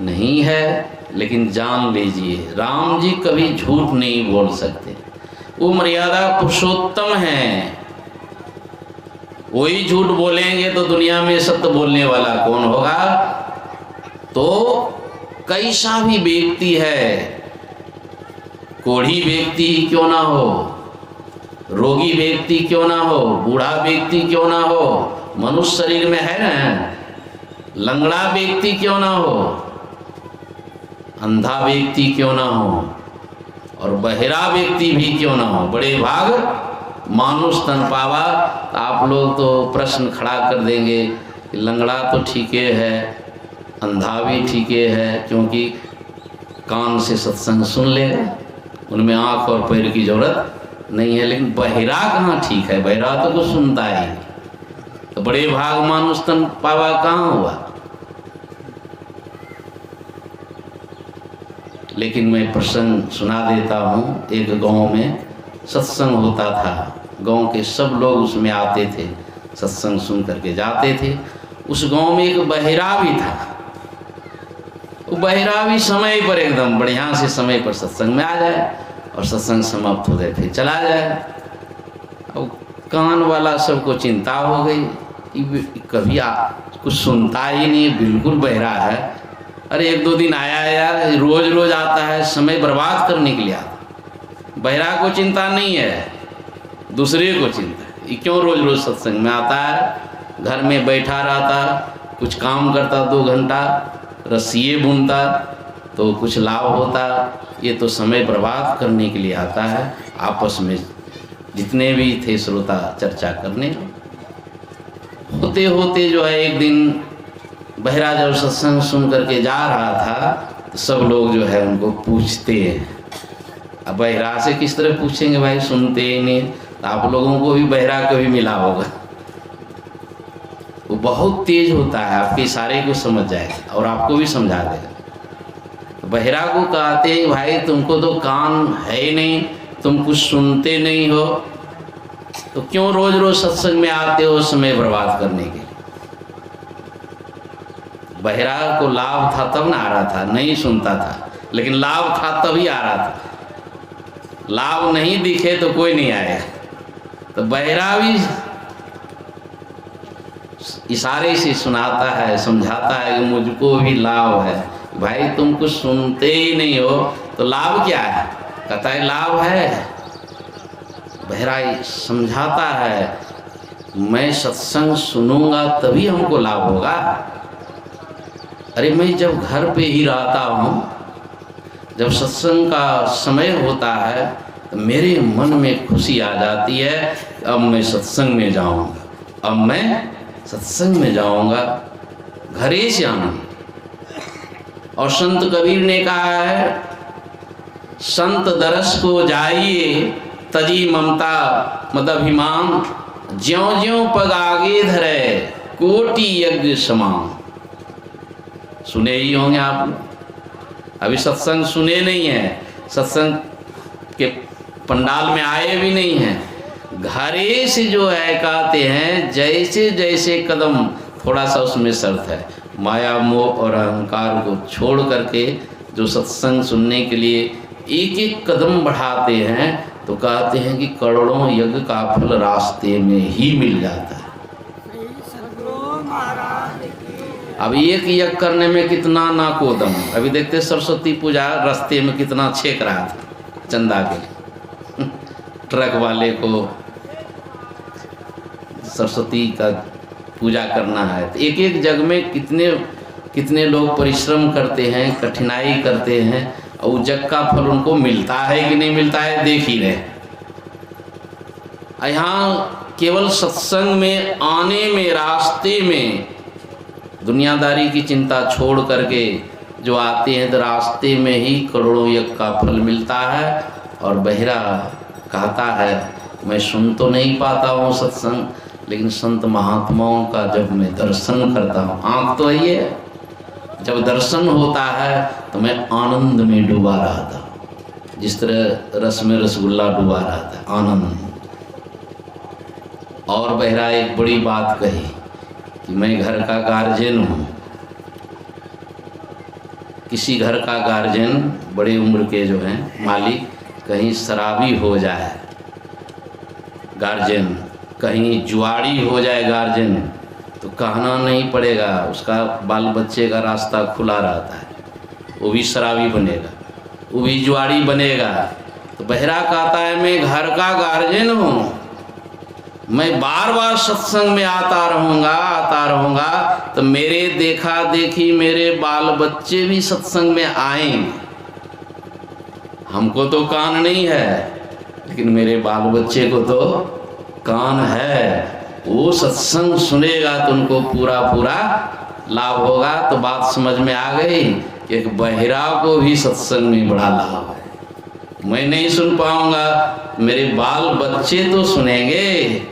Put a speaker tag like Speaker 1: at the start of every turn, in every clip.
Speaker 1: नहीं है, लेकिन जान लीजिए राम जी कभी झूठ नहीं बोल सकते। वो मर्यादा पुरुषोत्तम हैं। वही झूठ बोलेंगे तो दुनिया में सत्य बोलने वाला कौन होगा? तो कैसा भी व्यक्ति है, कोढ़ी व्यक्ति क्यों ना हो, रोगी व्यक्ति क्यों ना हो, बूढ़ा व्यक्ति क्यों ना हो, मनुष्य शरीर में है ना, लंगड़ा व्यक्ति क्यों ना हो, अंधा व्यक्ति क्यों ना हो, और बहिरा व्यक्ति भी क्यों ना हो, बड़े भाग मानुष तन पावा। तो आप लोग तो प्रश्न खड़ा कर देंगे कि लंगड़ा तो ठीक है, अंधा भी ठीक है, क्योंकि कान से सत्संग सुन लेगा, उनमें आँख और पैर की जरूरत नहीं है। लेकिन बहिरा कहाँ ठीक है? बहिरा तो कुछ सुनता ही, तो बड़े भाग मानुष तन पावा कहाँ हुआ? लेकिन मैं प्रसंग सुना देता हूँ। एक गांव में सत्संग होता था, गांव के सब लोग उसमें आते थे, सत्संग सुन करके जाते थे। उस गांव में एक बहिरा भी था। वो बहिरा भी समय पर एकदम बढ़िया से समय पर सत्संग में आ जाए और सत्संग समाप्त हो जाए फिर चला जाए। अब कान वाला सबको चिंता हो गई कि कभी कुछ सुनता ही नहीं, बिल्कुल बहिरा है। अरे एक दो दिन आया यार, रोज रोज आता है, समय बर्बाद करने के लिए आता। बहिरा को चिंता नहीं है, दूसरे को चिंता है। ये क्यों रोज रोज सत्संग में आता है? घर में बैठा रहता, कुछ काम करता 2 घंटा, रस्सिए बुनता तो कुछ लाभ होता। ये तो समय बर्बाद करने के लिए आता है। आपस में जितने भी थे श्रोता चर्चा करने, होते होते जो है एक दिन बहिरा जब सत्संग सुन करके जा रहा था तो सब लोग जो है उनको पूछते हैं। अब बहिरा से किस तरह पूछेंगे भाई, सुनते ही नहीं। तो आप लोगों को भी बहिरा कभी मिला होगा, वो बहुत तेज होता है, आपके इशारे को समझ जाएगा और आपको भी समझा देगा। तो बहिरा को कहते हैं भाई तुमको तो कान है ही नहीं, तुम कुछ सुनते नहीं हो, तो क्यों रोज रोज सत्संग में आते हो समय बर्बाद करने के लिए? बहिरा को लाभ था तब ना आ रहा था, नहीं सुनता था, लेकिन लाभ था तभी आ रहा था। लाभ नहीं दिखे तो कोई नहीं आएगा। तो बहिरा भी इशारे से सुनाता है, समझाता है कि मुझको भी लाभ है। भाई तुम कुछ सुनते ही नहीं हो तो लाभ क्या है? कहता है लाभ है। बहिरा समझाता है मैं सत्संग सुनूंगा तभी हमको लाभ होगा। अरे मैं जब घर पे ही रहता हूँ, जब सत्संग का समय होता है तो मेरे मन में खुशी आ जाती है, अब मैं सत्संग में जाऊँगा, अब मैं सत्संग में जाऊँगा, घरे से आना। और संत कबीर ने कहा है संत दरस को जाइए तजी ममता मद अभिमान, ज्यों ज्यों पग आगे धरे कोटि यज्ञ समान। सुने ही होंगे आप, अभी सत्संग सुने नहीं है, सत्संग के पंडाल में आए भी नहीं हैं, घरे से जो है कहते हैं जैसे जैसे कदम, थोड़ा सा उसमें शर्त है, माया मोह और अहंकार को छोड़ करके जो सत्संग सुनने के लिए एक एक कदम बढ़ाते हैं तो कहते हैं कि करोड़ों यज्ञ का फल रास्ते में ही मिल जाता है। अब एक यज्ञ करने में कितना नाकोदम। अभी देखते सरस्वती पूजा रास्ते में कितना छेक रहा था चंदा के ट्रक वाले को सरस्वती का पूजा करना है तो एक एक जग में कितने कितने लोग परिश्रम करते हैं, कठिनाई करते हैं, और जग का फल उनको मिलता है कि नहीं मिलता है देख ही रहे। यहाँ केवल सत्संग में आने में, रास्ते में दुनियादारी की चिंता छोड़ करके जो आते हैं तो रास्ते में ही करोड़ों यज्ञ का फल मिलता है। और बहिरा कहता है मैं सुन तो नहीं पाता हूँ सत्संग, लेकिन संत महात्माओं का जब मैं दर्शन करता हूँ, आँख तो है ये, जब दर्शन होता है तो मैं आनंद में डूबा रहता हूँ, जिस तरह रस में रसगुल्ला डूबा रहता है, आनंद। और बहिरा एक बड़ी बात कही कि मैं घर का गार्जियन हूँ, किसी घर का गार्जियन, बड़े उम्र के जो हैं मालिक, कहीं शराबी हो जाए गार्जियन, कहीं जुआड़ी हो जाए गार्जियन, तो कहना नहीं पड़ेगा, उसका बाल बच्चे का रास्ता खुला रहता है। वो भी शराबी बनेगा, वो भी जुआड़ी बनेगा। तो बहरा कहता है मैं घर का गार्जियन हूँ, मैं बार बार सत्संग में आता रहूँगा, तो मेरे देखा देखी मेरे बाल बच्चे भी सत्संग में आएंगे। हमको तो कान नहीं है, लेकिन मेरे बाल बच्चे को तो कान है। वो सत्संग सुनेगा तो उनको पूरा पूरा लाभ होगा। तो बात समझ में आ गई कि एक बहिरा को भी सत्संग में बड़ा लाभ है। मैं नहीं सुन पाऊंगा, मेरे बाल बच्चे तो सुनेंगे।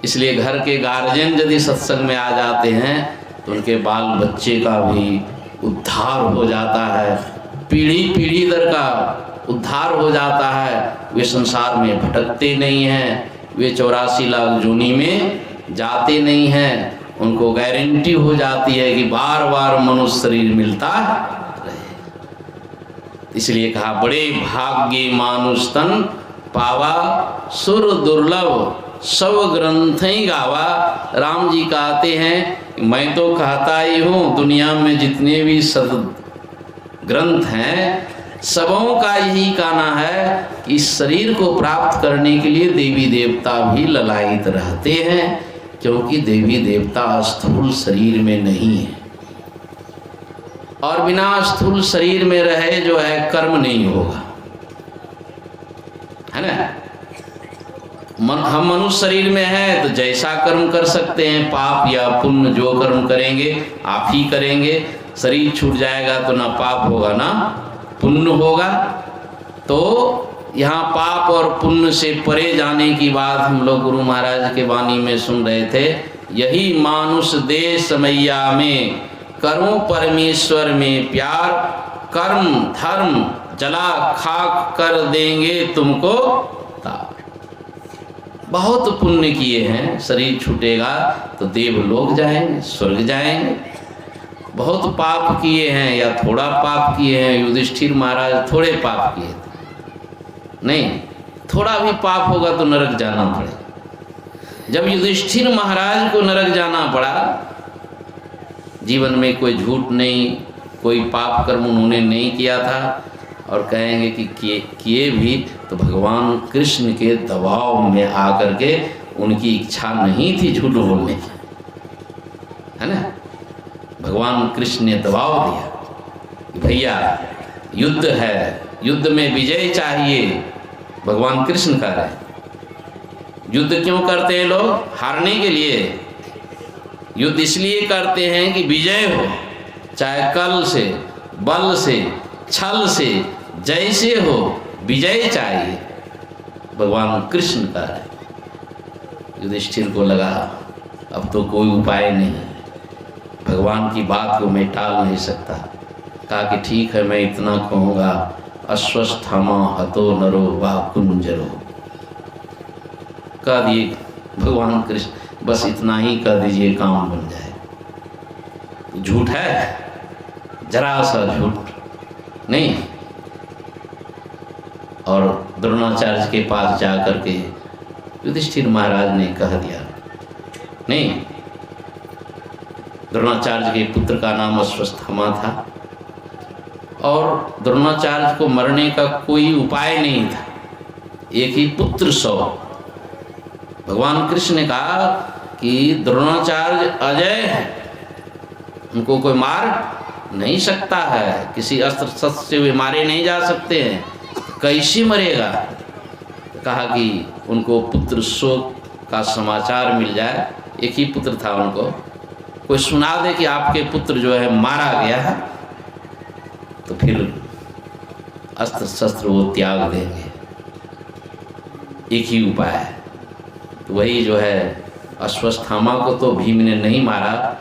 Speaker 1: इसलिए घर के गार्जियन यदि सत्संग में आ जाते हैं तो उनके बाल बच्चे का भी उद्धार हो जाता है, पीढ़ी पीढ़ी दर का उद्धार हो जाता है। वे संसार में भटकते नहीं हैं, वे 84 लाख जोनी में जाते नहीं हैं। उनको गारंटी हो जाती है कि बार बार मनुष्य शरीर मिलता रहे। इसलिए कहा बड़े भाग्य मानुष तन पावा, सुर दुर्लभ सब ग्रंथ ही गावा। राम जी कहते हैं मैं तो कहता ही हूँ, दुनिया में जितने भी सद ग्रंथ हैं सबों का यही कहना है कि इस शरीर को प्राप्त करने के लिए देवी देवता भी ललायित रहते हैं, क्योंकि देवी देवता स्थूल शरीर में नहीं है। और बिना स्थूल शरीर में रहे जो है कर्म नहीं होगा, है ना। हम मनुष्य शरीर में हैं तो जैसा कर्म कर सकते हैं, पाप या पुण्य जो कर्म करेंगे आप ही करेंगे। शरीर छूट जाएगा तो ना पाप होगा ना पुण्य होगा। तो यहाँ पाप और पुण्य से परे जाने की बात हम लोग गुरु महाराज के वाणी में सुन रहे थे। यही मानुष देश मैया में करूं परमेश्वर में प्यार, कर्म धर्म जला खाक कर देंगे तुमको तार। बहुत पुण्य किए हैं, शरीर छूटेगा तो देवलोक जाएंगे, स्वर्ग जाएंगे। बहुत पाप किए हैं या थोड़ा पाप किए हैं, युधिष्ठिर महाराज थोड़े पाप किए थे, नहीं थोड़ा भी पाप होगा तो नरक जाना पड़ेगा। जब युधिष्ठिर महाराज को नरक जाना पड़ा, जीवन में कोई झूठ नहीं, कोई पाप कर्म उन्होंने नहीं किया था, और कहेंगे कि किए भी तो भगवान कृष्ण के दबाव में आकर के, उनकी इच्छा नहीं थी झूठ बोलने की, है ना। भगवान कृष्ण ने दबाव दिया कि भैया युद्ध है, युद्ध में विजय चाहिए। भगवान कृष्ण कह रहे हैं युद्ध क्यों करते हैं लोग? हारने के लिए। युद्ध इसलिए करते हैं कि विजय हो, चाहे कल से, बल से, छल से, जैसे हो विजय चाहिए। भगवान कृष्ण कह रहे हैं। युधिष्ठिर को लगा अब तो कोई उपाय नहीं, भगवान की बात को मैं टाल नहीं सकता। कहा कि ठीक है, मैं इतना कहूँगा, अश्वस्थामा हतो नरो वा कुंजरो। कह दिए भगवान कृष्ण, बस इतना ही कह दीजिए, काम बन जाए। झूठ है, जरा सा झूठ नहीं। और द्रोणाचार्य के पास जा करके युधिष्ठिर महाराज ने कह दिया, नहीं, द्रोणाचार्य के पुत्र का नाम अश्वस्थामा था और द्रोणाचार्य को मरने का कोई उपाय नहीं था, एक ही पुत्र सौ। भगवान कृष्ण ने कहा कि द्रोणाचार्य अजय है, उनको कोई मार नहीं सकता है, किसी अस्त्र शस्त्र से वे मारे नहीं जा सकते हैं, कैसे मरेगा। कहा कि उनको पुत्र शोक का समाचार मिल जाए, एक ही पुत्र था उनको, कोई सुना दे कि आपके पुत्र जो है मारा गया है, तो फिर अस्त्र शस्त्र वो त्याग देंगे। एक ही उपाय है। तो वही जो है अश्वस्थामा को तो भीम ने नहीं मारा,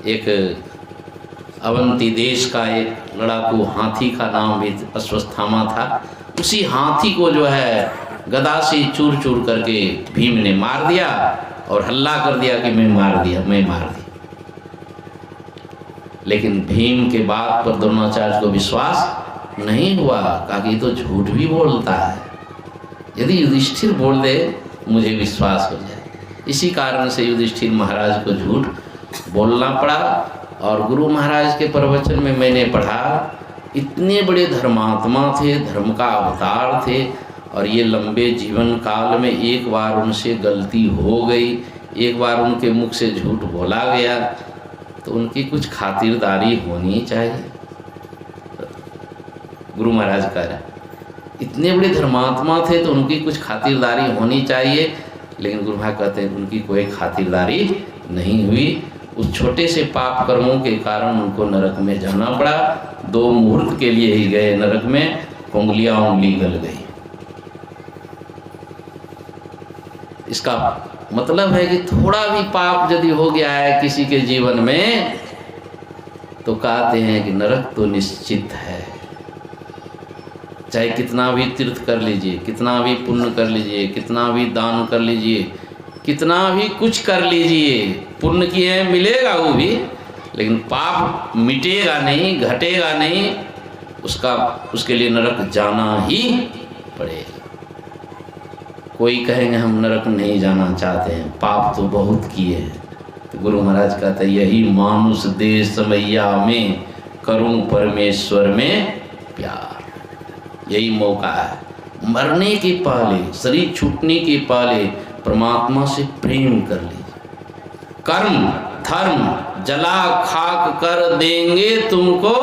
Speaker 1: एक अवंती देश का एक लड़ाकू हाथी का नाम भी अश्वस्थामा था, उसी हाथी को जो है गदा से चूर चूर करके भीम ने मार दिया और हल्ला कर दिया कि मैं मार दिया। लेकिन भीम के बात पर द्रोणाचार्य को विश्वास नहीं हुआ। कहा कि तो झूठ भी बोलता है, यदि युधिष्ठिर बोल दे मुझे विश्वास हो जाए। इसी कारण से युधिष्ठिर महाराज को झूठ बोलना पड़ा। और गुरु महाराज के प्रवचन में मैंने पढ़ा, इतने बड़े धर्मात्मा थे, धर्म का अवतार थे, और ये लंबे जीवन काल में एक बार उनसे गलती हो गई, एक बार उनके मुख से झूठ बोला गया, तो उनकी कुछ खातिरदारी होनी चाहिए। गुरु महाराज कह रहे इतने बड़े धर्मात्मा थे तो उनकी कुछ खातिरदारी होनी चाहिए, लेकिन गुरु महाराज कहते हैं उनकी कोई खातिरदारी नहीं हुई। उस छोटे से पाप कर्मों के कारण उनको नरक में जाना पड़ा। 2 मुहूर्त के लिए ही गए नरक में, उंगली गल गई। इसका मतलब है कि थोड़ा भी पाप यदि हो गया है किसी के जीवन में, तो कहते हैं कि नरक तो निश्चित है। चाहे कितना भी तीर्थ कर लीजिए, कितना भी पुण्य कर लीजिए, कितना भी दान कर लीजिए, कितना भी कुछ कर लीजिए, पुण्य किए मिलेगा वो भी, लेकिन पाप मिटेगा नहीं, घटेगा नहीं, उसके लिए नरक जाना ही पड़ेगा। कोई कहेंगे हम नरक नहीं जाना चाहते हैं, पाप तो बहुत किए हैं, तो गुरु महाराज कहते हैं यही मानुष देश मैया में करूं परमेश्वर में प्यार। यही मौका है, मरने के पहले, शरीर छूटने के पहले परमात्मा से प्रेम कर लीजिए। कर्म धर्म जला खाक कर देंगे तुमको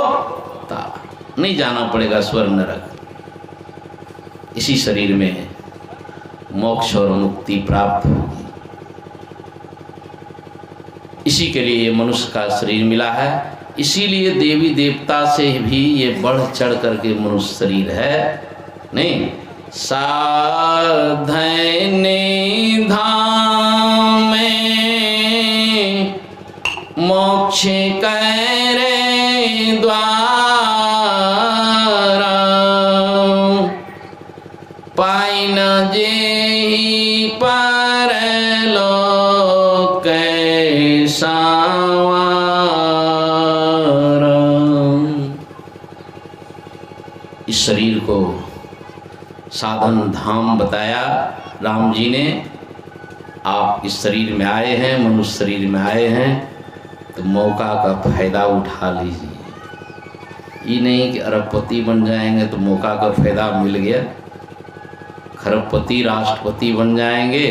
Speaker 1: तारा, नहीं जाना पड़ेगा स्वर्ग नरक। इसी शरीर में मोक्ष और मुक्ति प्राप्त होगी। इसी के लिए ये मनुष्य का शरीर मिला है। इसीलिए देवी देवता से भी ये बढ़ चढ़ करके मनुष्य शरीर है। नहीं, साधने धाम में मोक्ष करे द्वारा, पाई न जेहि परलोक संवारा। इस शरीर को साधन धाम बताया राम जी ने। आप इस शरीर में आए हैं, मनुष्य शरीर में आए हैं, तो मौका का फायदा उठा लीजिए। ये नहीं कि अरबपति बन जाएंगे तो मौका का फायदा मिल गया, खरबपति राष्ट्रपति बन जाएंगे,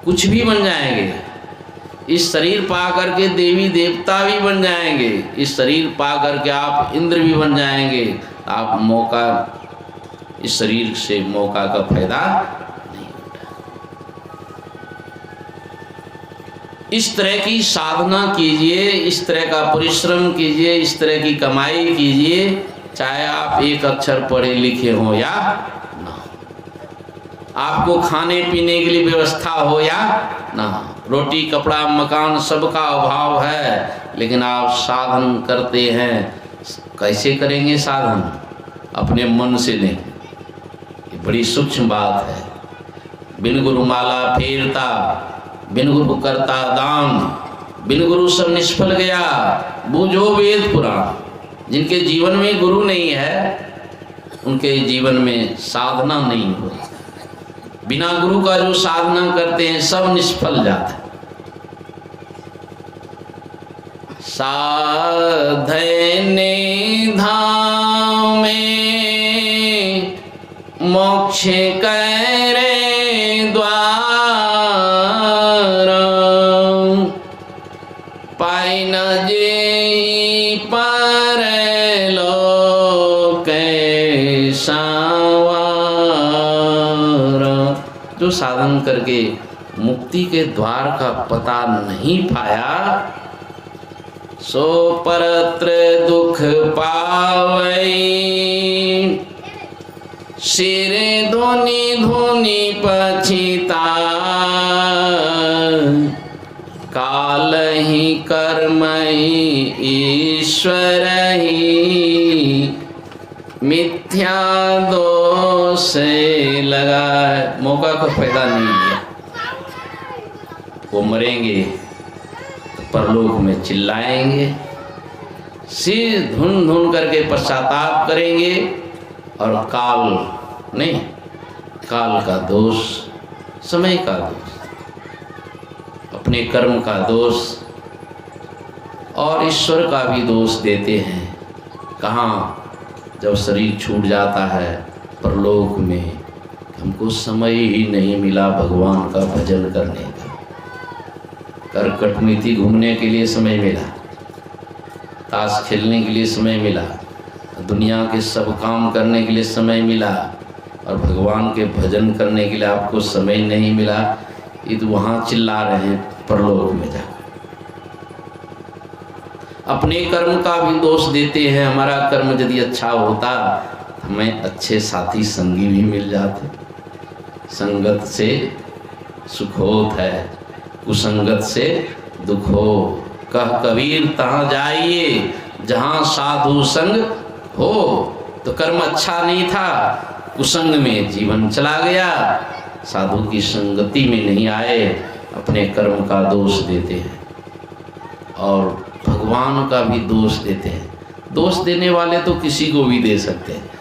Speaker 1: कुछ भी बन जाएंगे। इस शरीर पा करके देवी देवता भी बन जाएंगे, इस शरीर पा करके आप इंद्र भी बन जाएंगे। आप मौका, इस शरीर से मौका का फायदा नहीं उठा। इस तरह की साधना कीजिए, इस तरह का परिश्रम कीजिए, इस तरह की कमाई कीजिए, चाहे आप एक अक्षर पढ़े लिखे हो या ना, आपको खाने पीने के लिए व्यवस्था हो या ना, रोटी कपड़ा मकान सबका अभाव है, लेकिन आप साधन करते हैं। कैसे करेंगे साधन? अपने मन से नहीं। ये बड़ी सूक्ष्म बात है। बिन गुरु माला फेरता, बिन गुरु करता दान, बिन गुरु सब निष्फल गया, बूझो वेद पुराण। जिनके जीवन में गुरु नहीं है उनके जीवन में साधना नहीं होती। बिना गुरु का जो साधना करते हैं सब निष्फल जाता है। साधने धाम में मोक्ष करे द्वारा, पाई न जेहि परलोक संवारा। जो साधन करके मुक्ति के द्वार का पता नहीं पाया, सो परत्र दुख पावई। सिर धोनी धोनी पछिता, काल ही कर्म ही ईश्वर ही, मिथ्या दोष लगा। मौका को फायदा नहीं लिया, वो मरेंगे तो परलोक में चिल्लाएंगे, सिर धुन धुन करके पश्चाताप करेंगे और काल का दोष, समय का दोष, अपने कर्म का दोष और ईश्वर का भी दोष देते हैं। कहाँ? जब शरीर छूट जाता है परलोक में, हमको समय ही नहीं मिला भगवान का भजन करने का। करकटमिति घूमने के लिए समय मिला, ताश खेलने के लिए समय मिला, दुनिया के सब काम करने के लिए समय मिला, और भगवान के भजन करने के लिए आपको समय नहीं मिला। ये तो वहाँ चिल्ला रहे हैं परलोक में जा। अपने कर्म का भी दोष देते हैं। हमारा कर्म यदि अच्छा होता, हमें अच्छे साथी संगी भी मिल जाते। संगत से सुख होत है, कुसंगत से दुख हो। कह कबीर तहाँ जाइए जहाँ साधु संग हो। तो कर्म अच्छा नहीं था, कुसंग में जीवन चला गया, साधु की संगति में नहीं आए, अपने कर्म का दोष देते हैं और भगवान का भी दोष देते हैं। दोष देने वाले तो किसी को भी दे सकते हैं।